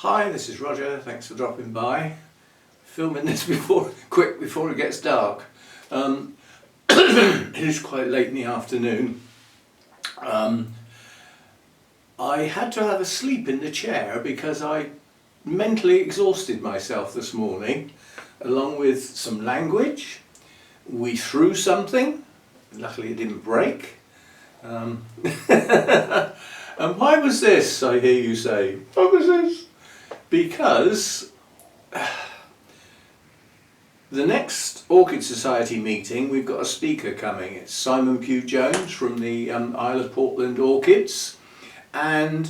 Hi, this is Roger. Thanks for dropping by. Filming this quick before it gets dark. It is quite late in the afternoon. I had to have a sleep in the chair because I mentally exhausted myself this morning, along with some language. We threw something. Luckily it didn't break. And why was this, I hear you say? Why was this? Because the next Orchid Society meeting, we've got a speaker coming. It's Simon Pugh-Jones from the Isle of Portland Orchids, and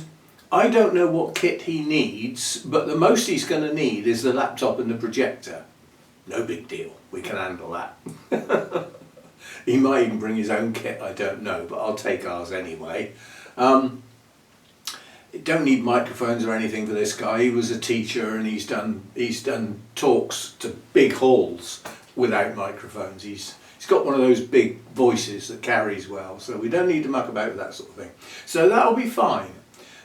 I don't know what kit he needs, but the most he's going to need is the laptop and the projector. No big deal, we can handle that. He might even bring his own kit, I don't know, but I'll take ours anyway. Don't need microphones or anything for this guy. He was a teacher and he's done talks to big halls without microphones. He's got one of those big voices that carries well, so we don't need to muck about with that sort of thing. So that'll be fine.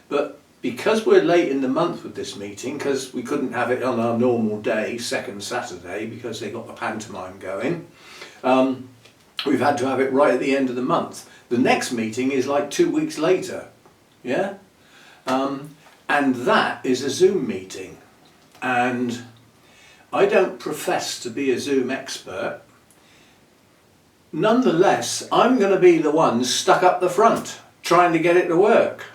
But because we're late in the month with this meeting, because we couldn't have it on our normal day, second Saturday, because they got the pantomime going, we've had to have it right at the end of the month. The next meeting is like 2 weeks later, yeah? And that is a Zoom meeting, and I don't profess to be a Zoom expert. Nonetheless, I'm going to be the one stuck up the front trying to get it to work,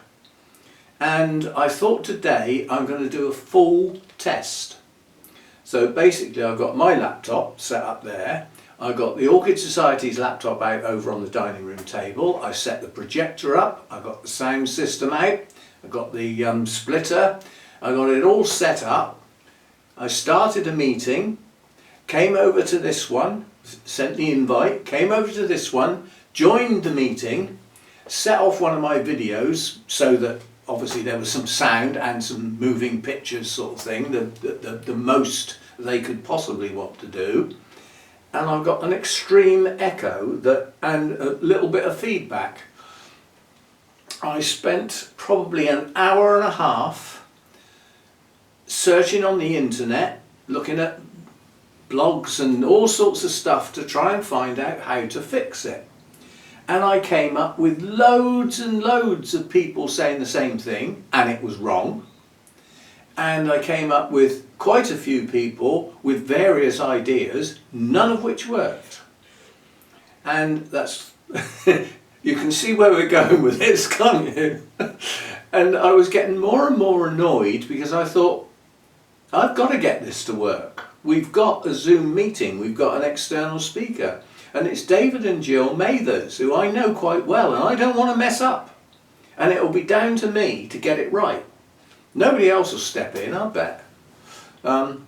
and I thought today I'm going to do a full test. So basically I've got my laptop set up there, I've got the Orchid Society's laptop out over on the dining room table, I set the projector up, I've got the sound system out, I've got the splitter, I got it all set up. I started a meeting, came over to this one, sent the invite, came over to this one, joined the meeting, set off one of my videos so that obviously there was some sound and some moving pictures sort of thing, the most they could possibly want to do. And I've got an extreme echo and a little bit of feedback. I spent probably an hour and a half searching on the internet, looking at blogs and all sorts of stuff to try and find out how to fix it. And I came up with loads and loads of people saying the same thing, and it was wrong. And I came up with quite a few people with various ideas, none of which worked. And that's... You can see where we're going with this, can't you? And I was getting more and more annoyed because I thought, I've got to get this to work. We've got a Zoom meeting, we've got an external speaker, and it's David and Jill Mathers, who I know quite well, and I don't want to mess up. And it will be down to me to get it right. Nobody else will step in, I bet. The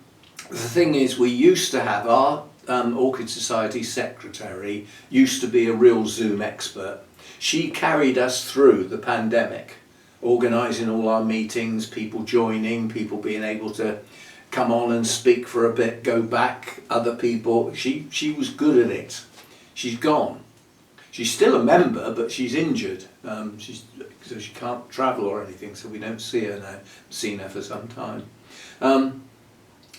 thing is, we used to have our Orchid Society secretary used to be a real Zoom expert. She carried us through the pandemic, organising all our meetings, people joining, people being able to come on and speak for a bit, go back, other people. She was good at it. She's gone. She's still a member, but she's injured. So she can't travel or anything, so we don't see her now. Seen her for some time.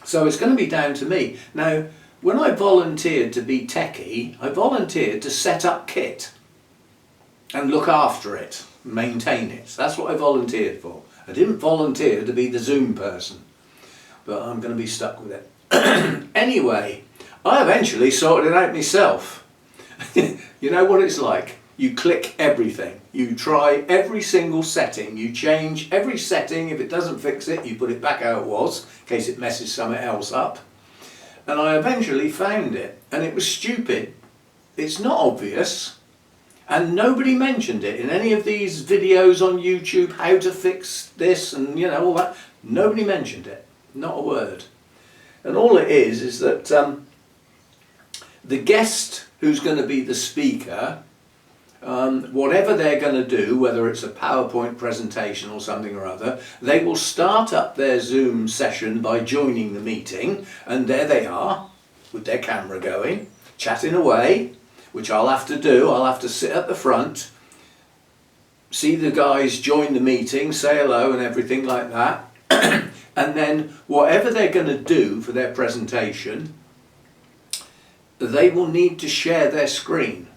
So it's going to be down to me. Now, when I volunteered to be techie, I volunteered to set up kit and look after it, maintain it. That's what I volunteered for. I didn't volunteer to be the Zoom person, but I'm going to be stuck with it. Anyway, I eventually sorted it out myself. You know what it's like. You click everything. You try every single setting. You change every setting. If it doesn't fix it, you put it back how it was, in case it messes something else up. And I eventually found it, and it was stupid. It's not obvious, and nobody mentioned it in any of these videos on YouTube, how to fix this and you know all that. Nobody mentioned it, not a word. And all it is that the guest who's going to be the speaker, whatever they're going to do, whether it's a PowerPoint presentation or something or other, they will start up their Zoom session by joining the meeting, and there they are with their camera going, chatting away, which I'll have to do. I'll have to sit at the front, see the guys join the meeting, say hello and everything like that, And then whatever they're going to do for their presentation, they will need to share their screen.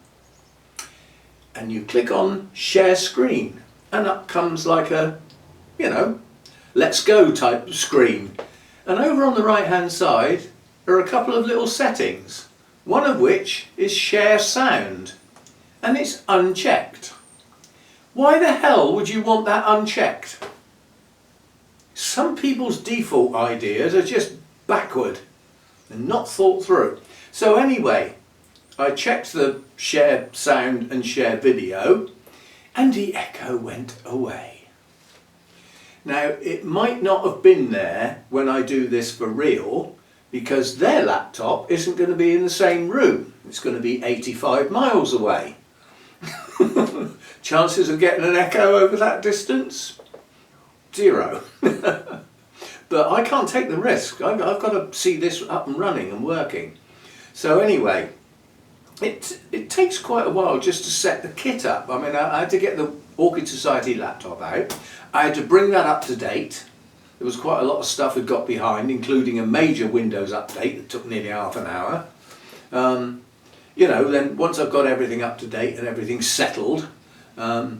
And you click on share screen and up comes like a, you know, let's go type screen. And over on the right hand side are a couple of little settings, one of which is share sound, and it's unchecked. Why the hell would you want that unchecked? Some people's default ideas are just backward and not thought through. So anyway, I checked the share sound and share video and the echo went away. Now it might not have been there when I do this for real, because their laptop isn't going to be in the same room. It's going to be 85 miles away. Chances of getting an echo over that distance? 0. But I can't take the risk. I've got to see this up and running and working. So anyway, it takes quite a while just to set the kit up. I mean, I had to get the Orchid Society laptop out. I had to bring that up to date. There was quite a lot of stuff that got behind, including a major Windows update that took nearly half an hour. You know, then once I've got everything up to date and everything settled, I've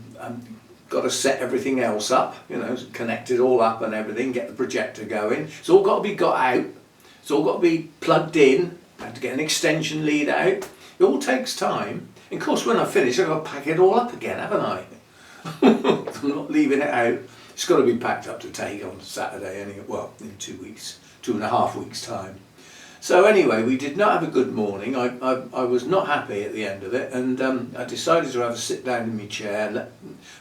got to set everything else up, you know, connect it all up and everything, get the projector going. It's all got to be got out. It's all got to be plugged in. I had to get an extension lead out. It all takes time. And of course, when I finish, I've got to pack it all up again, haven't I? I'm not leaving it out. It's got to be packed up to take on Saturday, anyway, well, in 2 weeks, 2.5 weeks' time. So anyway, we did not have a good morning. I was not happy at the end of it, and I decided to have a sit down in my chair, let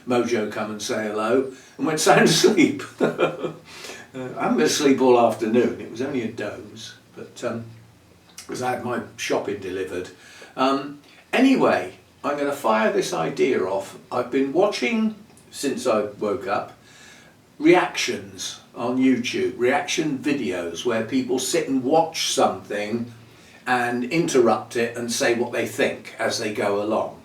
Mojo come and say hello, and went sound asleep. I haven't been asleep all afternoon. It was only a doze, but because I had my shopping delivered. Anyway, I'm going to fire this idea off. I've been watching, since I woke up, reactions on YouTube, reaction videos where people sit and watch something and interrupt it and say what they think as they go along.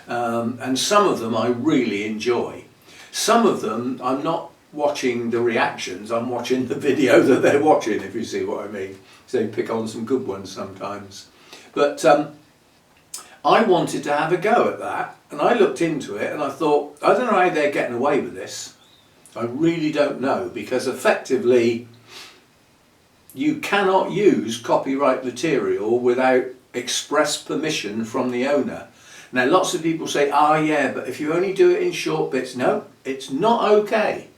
And some of them I really enjoy. Some of them I'm not watching the reactions, I'm watching the video that they're watching, if you see what I mean. So you pick on some good ones sometimes. But I wanted to have a go at that, and I looked into it and I thought, I don't know how they're getting away with this. I really don't know, because effectively you cannot use copyright material without express permission from the owner. Now lots of people say, yeah, but if you only do it in short bits. No, it's not okay.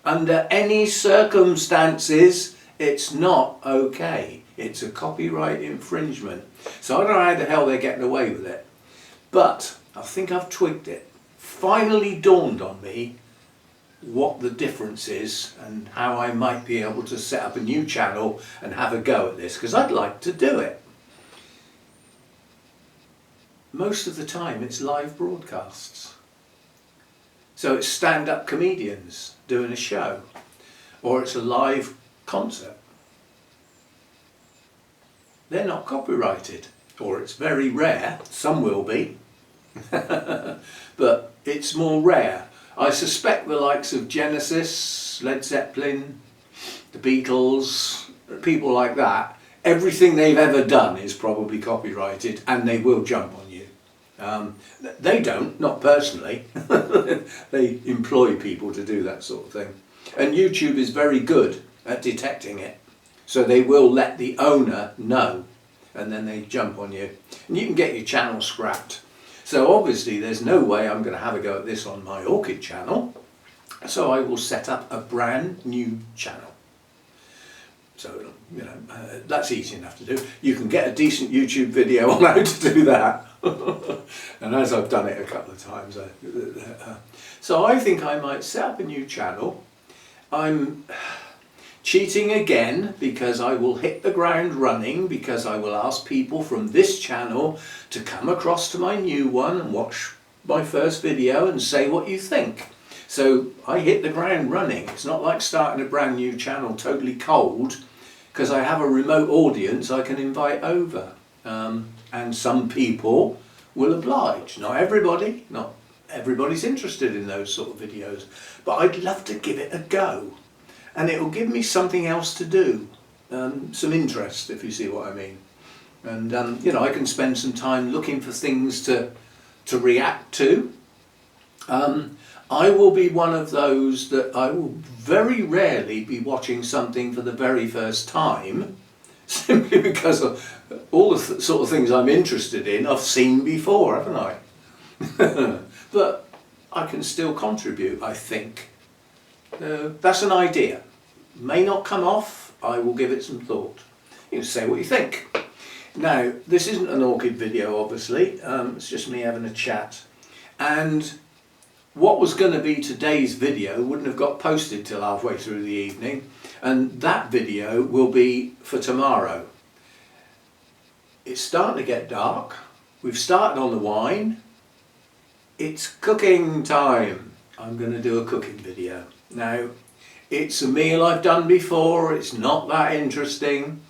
Under any circumstances, it's not okay. It's a copyright infringement. So I don't know how the hell they're getting away with it. But I think I've twigged it. Finally dawned on me what the difference is and how I might be able to set up a new channel and have a go at this, because I'd like to do it. Most of the time it's live broadcasts. So it's stand-up comedians doing a show, or it's a live concert. They're not copyrighted, or it's very rare. Some will be, but it's more rare. I suspect the likes of Genesis, Led Zeppelin, the Beatles, people like that, everything they've ever done is probably copyrighted, and they will jump on you. They don't, not personally. They employ people to do that sort of thing. And YouTube is very good at detecting it. So they will let the owner know, and then they jump on you. And you can get your channel scrapped. So obviously there's no way I'm going to have a go at this on my Orchid channel. So I will set up a brand new channel. So, you know, that's easy enough to do. You can get a decent YouTube video on how to do that. And as I've done it a couple of times. So I think I might set up a new channel. I'm cheating again, because I will hit the ground running, because I will ask people from this channel to come across to my new one and watch my first video and say what you think. So I hit the ground running. It's not like starting a brand new channel totally cold, because I have a remote audience I can invite over. And some people will oblige. Not everybody, not everybody's interested in those sort of videos, but I'd love to give it a go. and it will give me something else to do, some interest, if you see what I mean. And you know, I can spend some time looking for things to react to. I will be one of those that I will very rarely be watching something for the very first time, simply because of all the sort of things I'm interested in I've seen before, haven't I? But I can still contribute, I think. That's an idea. May not come off, I will give it some thought. You can say what you think. Now, this isn't an Orchid video, obviously, it's just me having a chat. And what was going to be today's video wouldn't have got posted till halfway through the evening, and that video will be for tomorrow. It's starting to get dark, we've started on the wine, it's cooking time. I'm going to do a cooking video. Now, it's a meal I've done before, it's not that interesting,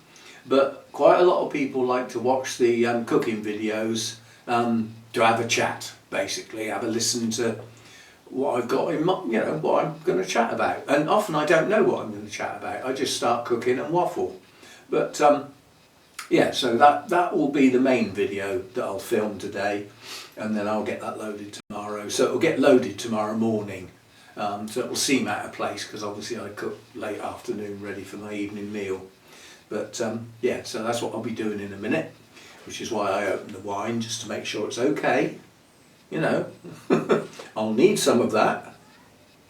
but quite a lot of people like to watch the cooking videos to have a chat, basically, have a listen to what I've got in my, you know, what I'm going to chat about. And often I don't know what I'm going to chat about, I just start cooking and waffle. But yeah, so that will be the main video that I'll film today, and then I'll get that loaded tomorrow. So it'll get loaded tomorrow morning. So it will seem out of place because obviously I cook late afternoon ready for my evening meal. But yeah, so that's what I'll be doing in a minute, which is why I opened the wine, just to make sure it's okay. You know, I'll need some of that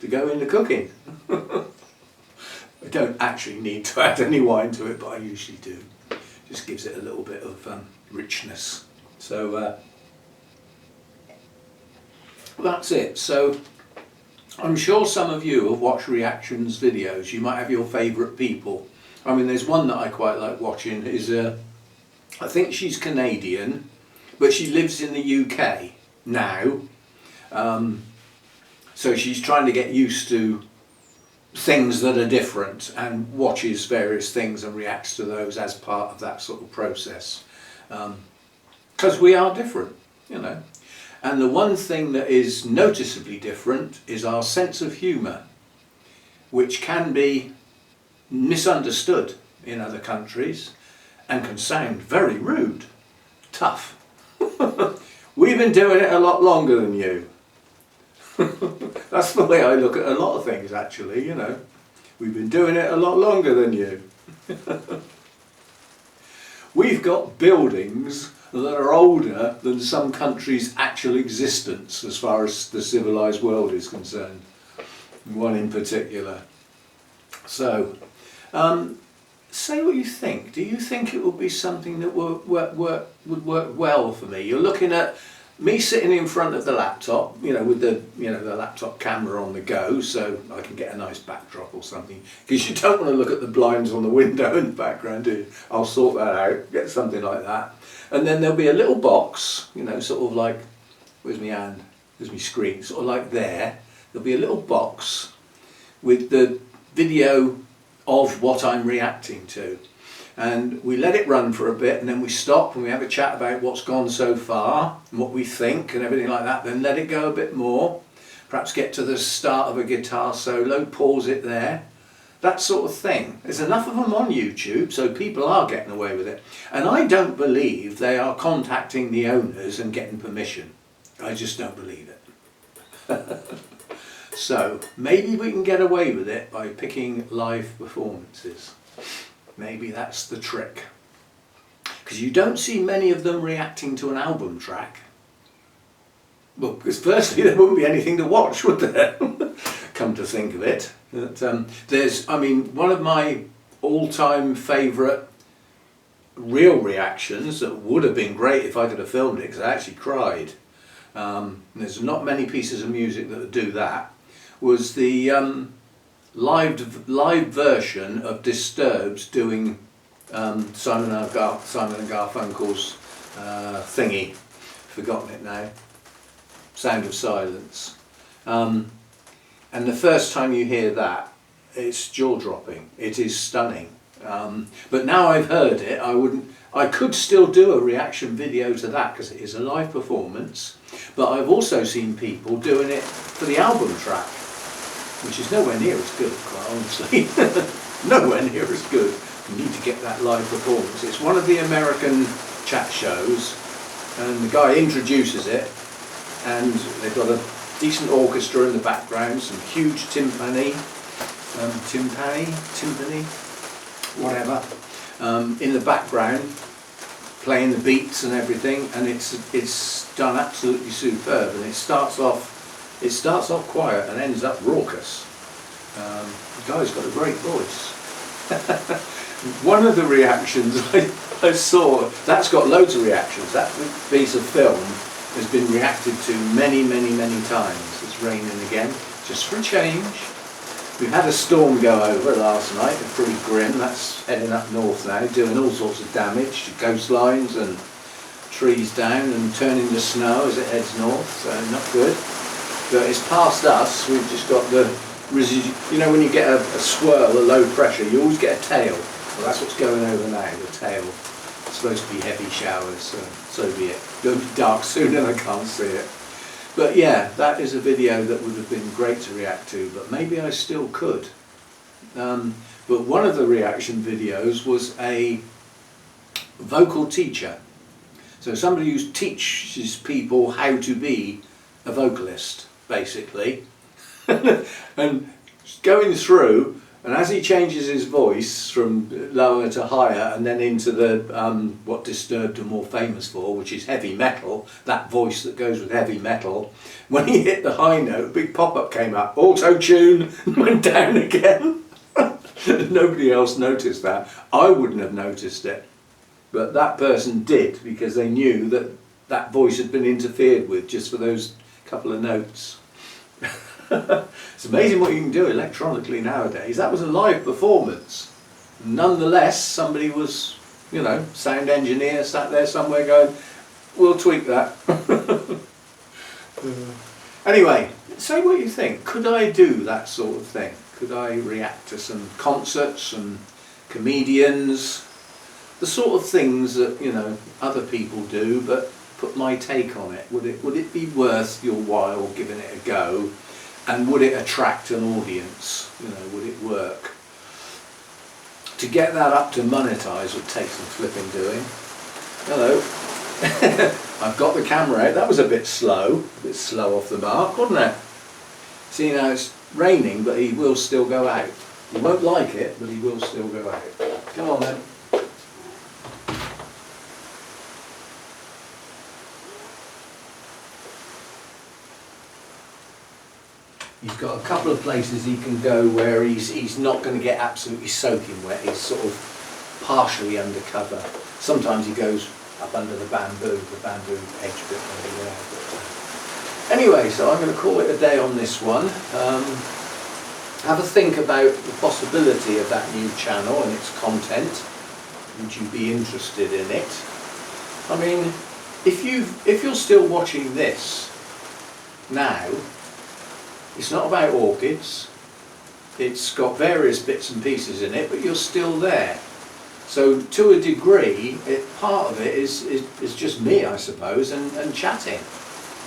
to go into cooking. I don't actually need to add any wine to it, but I usually do. Just gives it a little bit of richness. So that's it. So I'm sure some of you have watched reactions videos. You might have your favourite people. I mean, there's one that I quite like watching. Is I think she's Canadian, but she lives in the UK now. So she's trying to get used to things that are different and watches various things and reacts to those as part of that sort of process. Because we are different, you know. And the one thing that is noticeably different is our sense of humour, which can be misunderstood in other countries and can sound very rude, tough. We've been doing it a lot longer than you. That's the way I look at a lot of things, actually, you know. We've been doing it a lot longer than you. We've got buildings that are older than some countries' actual existence as far as the civilised world is concerned. One in particular. So, say what you think. Do you think it would be something that would work well for me? You're looking at me sitting in front of the laptop, you know, with the the laptop camera on the go, so I can get a nice backdrop or something. Because you don't want to look at the blinds on the window in the background, do you? I'll sort that out, get something like that. And then there'll be a little box, you know, sort of like, where's my hand? Where's my screen? Sort of like there. There'll be a little box with the video of what I'm reacting to. And we let it run for a bit, and then we stop and we have a chat about what's gone so far and what we think and everything like that. Then let it go a bit more, perhaps get to the start of a guitar solo, pause it there, that sort of thing. There's enough of them on YouTube, so people are getting away with it. And I don't believe they are contacting the owners and getting permission. I just don't believe it. So maybe we can get away with it by picking live performances. Maybe that's the trick. Because you don't see many of them reacting to an album track. Well, because firstly there wouldn't be anything to watch, would there? Come to think of it. But, there's, I mean, one of my all-time favourite real reactions that would have been great if I could have filmed it, because I actually cried. There's not many pieces of music that would do that. Was the live version of Disturbed's doing Simon and Garfunkel's thingy, forgotten it now, Sound of Silence. And the first time you hear that, it's jaw-dropping. It is stunning. But now I've heard it, I could still do a reaction video to that because it is a live performance. But I've also seen people doing it for the album track. which is nowhere near as good, quite honestly. Nowhere near as good. You need to get that live performance. It's one of the American chat shows, and the guy introduces it, and they've got a decent orchestra in the background, some huge timpani, whatever, in the background, playing the beats and everything, and it's done absolutely superb. And it starts off quiet and ends up raucous. The guy's got a great voice. One of the reactions I saw, that's got loads of reactions. That piece of film has been reacted to many, many, many times. It's raining again, just for a change. We've had a storm go over last night, it's pretty grim. That's heading up north now, doing all sorts of damage to coastlines and trees down and turning to snow as it heads north, so not good. But it's past us. We've just got the residue. You know, when you get a swirl, a low pressure, you always get a tail. Well, that's what's going over now, the tail. It's supposed to be heavy showers, so be it. It'll be dark soon and I can't see it. But yeah, that is a video that would have been great to react to, but maybe I still could. But one of the reaction videos was a vocal teacher. So somebody who teaches people how to be a vocalist, basically. And going through, and as he changes his voice from lower to higher and then into the what Disturbed are more famous for, which is heavy metal, that voice that goes with heavy metal, when he hit the high note, a big pop-up came up, auto-tune, and went down again. Nobody else noticed that. I wouldn't have noticed it, but that person did, because they knew that that voice had been interfered with just for those couple of notes. It's amazing what you can do electronically nowadays. That was a live performance. Nonetheless, somebody was, you know, sound engineer sat there somewhere going, we'll tweak that. Anyway, say what you think. Could I do that sort of thing? Could I react to some concerts and comedians? The sort of things that, you know, other people do, but put my take on it. Would it be worth your while giving it a go? And would it attract an audience? You know, would it work? To get that up to monetize would take some flipping doing. Hello. I've got the camera out. That was a bit slow off the mark, wasn't it? See, now it's raining, but he will still go out. He won't like it, but he will still go out. Come on then. He's got a couple of places he can go where he's not going to get absolutely soaking wet. He's sort of partially undercover. Sometimes he goes up under the bamboo hedge bit over there. Anyway, so I'm going to call it a day on this one. Have a think about the possibility of that new channel and its content. Would you be interested in it? I mean, if you're still watching this now, it's not about orchids. It's got various bits and pieces in it, but you're still there. So to a degree, part of it is just me, I suppose, and chatting.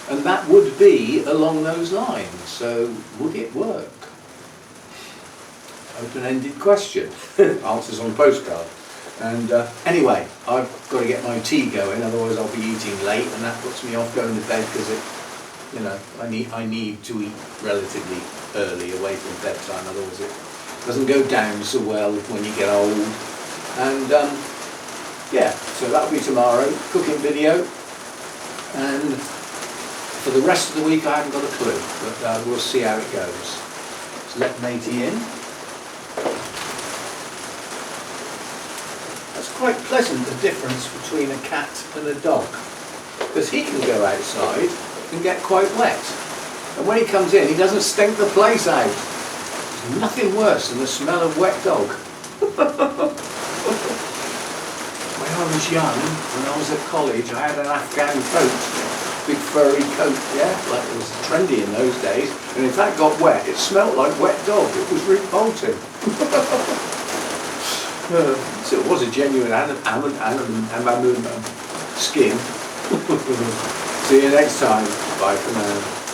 And that would be along those lines. So would it work? Open-ended question. Answers on postcard. And anyway, I've got to get my tea going, otherwise I'll be eating late, and that puts me off going to bed because you know, I need to eat relatively early, away from bedtime, otherwise it doesn't go down so well when you get old. And yeah, so that'll be tomorrow, cooking video. And for the rest of the week I haven't got a clue, but we'll see how it goes. So let matey in. That's quite pleasant, the difference between a cat and a dog, because he can go outside and get quite wet, and when he comes in he doesn't stink the place out. There's nothing worse than the smell of wet dog. When I was young, when I was at college, I had an Afghan coat, big furry coat, yeah, like it was trendy in those days, and if that got wet it smelled like wet dog. It was revolting. So it was a genuine skin. See you next time. Bye for now.